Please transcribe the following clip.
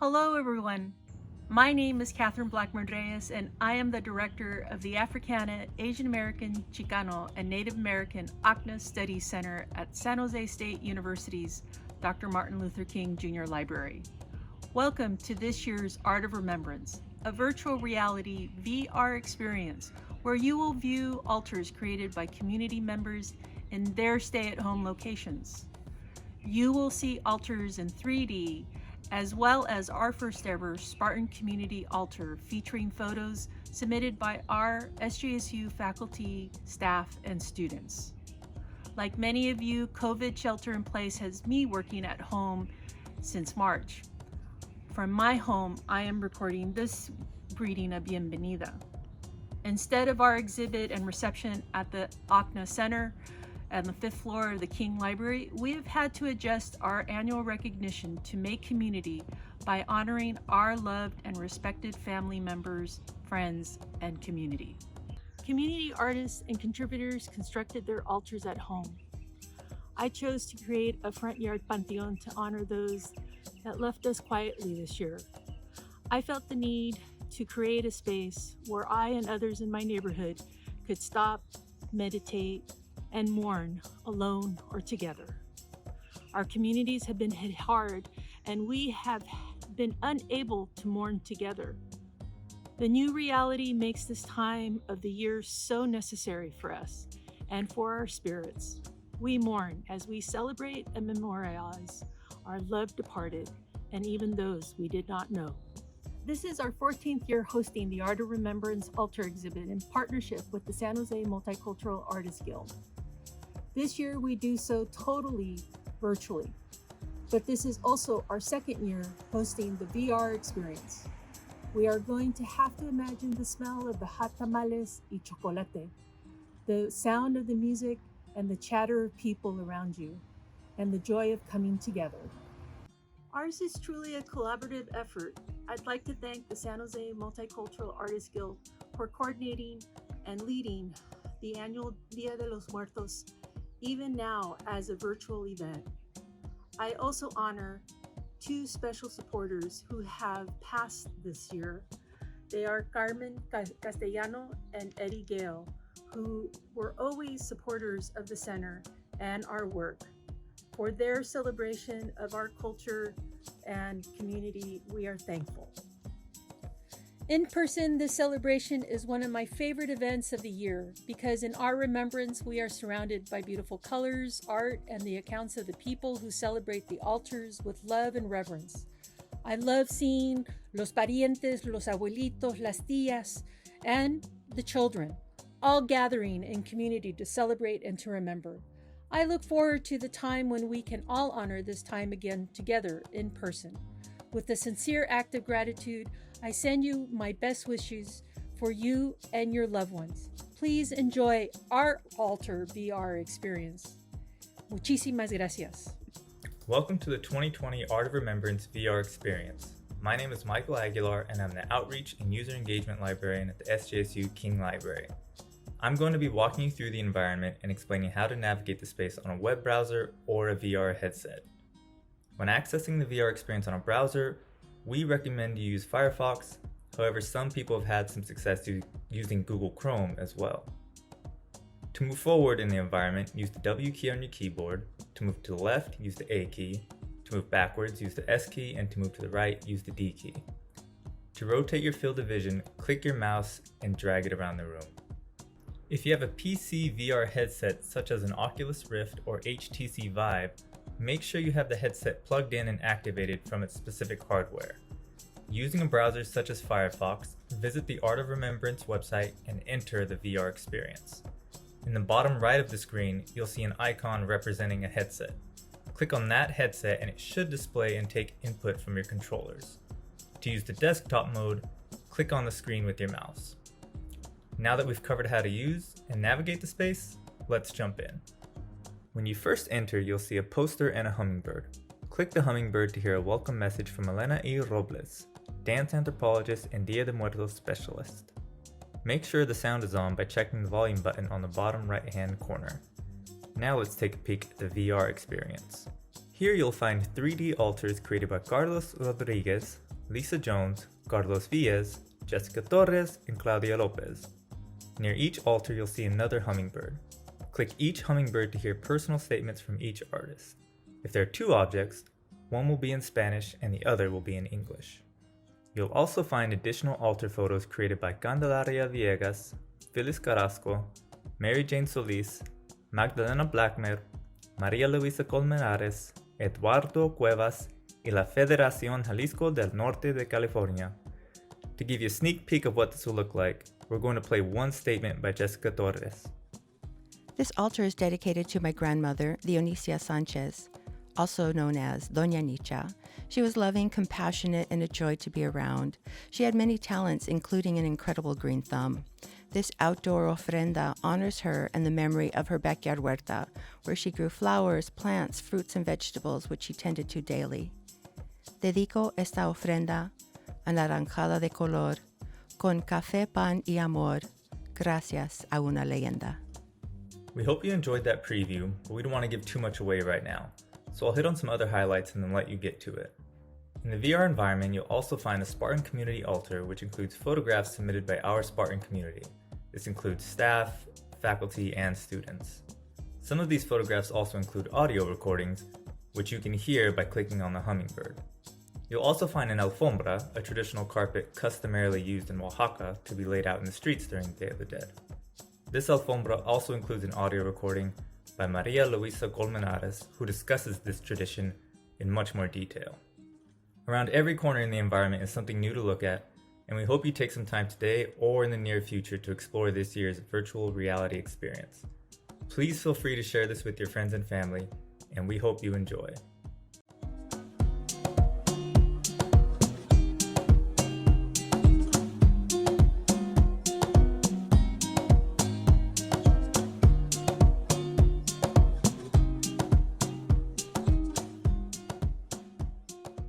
Hello, everyone. My name is Catherine Blackmon-Reyes, and I am the director of the Africana, Asian American, Chicano, and Native American ACNA Studies Center at San Jose State University's Dr. Martin Luther King Jr. Library. Welcome to this year's Art of Remembrance, a virtual reality VR experience where you will view altars created by community members in their stay-at-home locations. You will see altars in 3D, as well as our first ever Spartan community altar featuring photos submitted by our SJSU faculty, staff, and students. Like many of you, COVID shelter in place has me working at home since March. From my home, I am recording this greeting of Bienvenida. Instead of our exhibit and reception at the ACNA Center, on the 5th floor of the King Library, we have had to adjust our annual recognition to make community by honoring our loved and respected family members, friends, and community. Community artists and contributors constructed their altars at home. I chose to create a front yard pantheon to honor those that left us quietly this year. I felt the need to create a space where I and others in my neighborhood could stop, meditate, and mourn alone or together. Our communities have been hit hard and we have been unable to mourn together. The new reality makes this time of the year so necessary for us and for our spirits. We mourn as we celebrate and memorialize our loved departed and even those we did not know. This is our 14th year hosting the Art of Remembrance Altar exhibit in partnership with the San Jose Multicultural Artists Guild. This year we do so totally virtually, but this is also our second year hosting the VR experience. We are going to have to imagine the smell of the hot tamales y chocolate, the sound of the music and the chatter of people around you, and the joy of coming together. Ours is truly a collaborative effort. I'd like to thank the San Jose Multicultural Artists Guild for coordinating and leading the annual Dia de los Muertos even now as a virtual event. I also honor two special supporters who have passed this year. They are Carmen Castellano and Eddie Gale, who were always supporters of the center and our work. For their celebration of our culture and community, we are thankful. In person, this celebration is one of my favorite events of the year because in our remembrance, we are surrounded by beautiful colors, art, and the accounts of the people who celebrate the altars with love and reverence. I love seeing los parientes, los abuelitos, las tías, and the children, all gathering in community to celebrate and to remember. I look forward to the time when we can all honor this time again together in person. With a sincere act of gratitude, I send you my best wishes for you and your loved ones. Please enjoy our altar VR experience. Muchísimas gracias. Welcome to the 2020 Art of Remembrance VR experience. My name is Michael Aguilar and I'm the Outreach and User Engagement Librarian at the SJSU King Library. I'm going to be walking you through the environment and explaining how to navigate the space on a web browser or a VR headset. When accessing the VR experience on a browser, we recommend you use Firefox. However, some people have had some success using Google Chrome as well. To move forward in the environment, use the W key on your keyboard. To move to the left, use the A key. To move backwards, use the S key, and to move to the right, use the D key. To rotate your field of vision, click your mouse and drag it around the room. If you have a PC VR headset such as an Oculus Rift or HTC Vive, make sure you have the headset plugged in and activated from its specific hardware. Using a browser such as Firefox, visit the Art of Remembrance website and enter the VR experience. In the bottom right of the screen, you'll see an icon representing a headset. Click on that headset and it should display and take input from your controllers. To use the desktop mode, click on the screen with your mouse. Now that we've covered how to use and navigate the space, let's jump in. When you first enter, you'll see a poster and a hummingbird. Click the hummingbird to hear a welcome message from Elena E. Robles, dance anthropologist and Dia de Muertos specialist. Make sure the sound is on by checking the volume button on the bottom right-hand corner. Now let's take a peek at the VR experience. Here you'll find 3D altars created by Carlos Rodriguez, Lisa Jones, Carlos Villas, Jessica Torres, and Claudia Lopez. Near each altar, you'll see another hummingbird. Click each hummingbird to hear personal statements from each artist. If there are two objects, one will be in Spanish and the other will be in English. You'll also find additional altar photos created by Candelaria Villegas, Phyllis Carrasco, Mary Jane Solis, Magdalena Blackmer, Maria Luisa Colmenares, Eduardo Cuevas, y la Federación Jalisco del Norte de California. To give you a sneak peek of what this will look like, we're going to play one statement by Jessica Torres. This altar is dedicated to my grandmother, Dionisia Sanchez, also known as Doña Nicha. She was loving, compassionate, and a joy to be around. She had many talents, including an incredible green thumb. This outdoor ofrenda honors her and the memory of her backyard huerta, where she grew flowers, plants, fruits, and vegetables, which she tended to daily. Dedico esta ofrenda anaranjada de color, con café, pan y amor, gracias a una leyenda. We hope you enjoyed that preview, but we don't want to give too much away right now, so I'll hit on some other highlights and then let you get to it. In the VR environment, you'll also find the Spartan community altar, which includes photographs submitted by our Spartan community. This includes staff, faculty, and students. Some of these photographs also include audio recordings, which you can hear by clicking on the hummingbird. You'll also find an alfombra, a traditional carpet customarily used in Oaxaca to be laid out in the streets during the Day of the Dead. This alfombra also includes an audio recording by Maria Luisa Colmenares, who discusses this tradition in much more detail. Around every corner in the environment is something new to look at, and we hope you take some time today or in the near future to explore this year's virtual reality experience. Please feel free to share this with your friends and family, and we hope you enjoy.